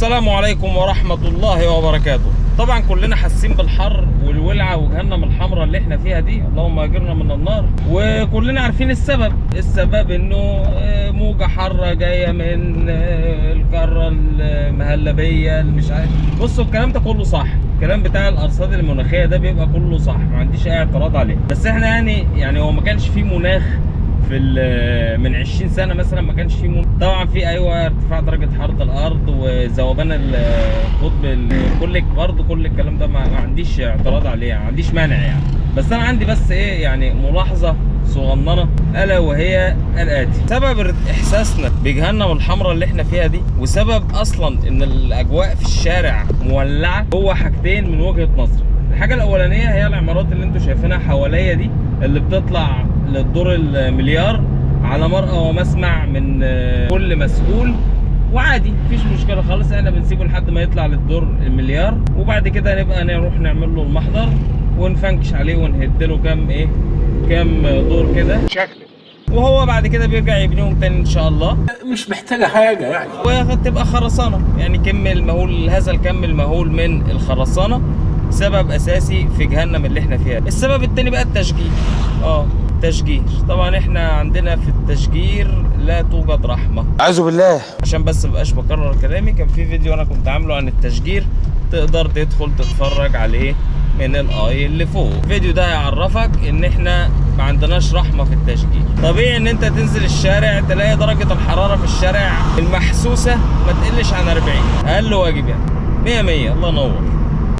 السلام عليكم ورحمة الله وبركاته. طبعا كلنا حاسين بالحر والولعة وجهنم الحمراء اللي احنا فيها دي، اللهم اجرنا من النار. وكلنا عارفين السبب انه موجة حارة جاية من القارة المهلبية اللي مش عارف. بصوا الكلام ده كله صح، الكلام بتاع الارصاد المناخية ده بيبقى كله صح، ما عنديش اي اعتراض عليه. بس احنا يعني هو ما كانش فيه مناخ في من 20 سنه مثلا، ما كانش فيه طبعا في ارتفاع درجه حراره الارض وذوبان القطب، كل الكلام ده ما عنديش اعتراض عليه، ما عنديش مانع يعني. بس انا عندي بس يعني ملاحظه صغننه، الا وهي الاتي: سبب احساسنا بجهنم الحمراء اللي احنا فيها دي، وسبب اصلا ان الاجواء في الشارع مولعه، هو حاجتين من وجهه نظري. الحاجه الاولانيه هي العمارات اللي انتوا شايفينها حواليا دي، اللي بتطلع للدور المليار على مرأى ومسمع من كل مسؤول، وعادي مفيش مشكله خالص. احنا بنسيبه لحد ما يطلع للدور المليار، وبعد كده نبقى نروح نعمل له المحضر ونفنكش عليه ونهد له كام دور كده شكله، وهو بعد كده بيرجع يبنيهم تاني ان شاء الله. مش محتاجه حاجه يعني، وتبقى خرسانه، يعني هذا الكم المهول من الخرسانه سبب اساسي في جهنم اللي احنا فيها. السبب التاني بقى التشجير. تشجير. طبعا احنا عندنا في التشجير لا توجد رحمه، اعوذ بالله. عشان بس مبقاش بكرر كلامي، كان في فيديو انا كنت عامله عن التشجير، تقدر تدخل تتفرج عليه من الاي اللي فوق. الفيديو ده هيعرفك ان احنا ما عندناش رحمه في التشجير. طبيعي ان انت تنزل الشارع تلاقي درجه الحراره في الشارع المحسوسه ما تقلش عن 40، اقل واجب يعني 100 الله ينور.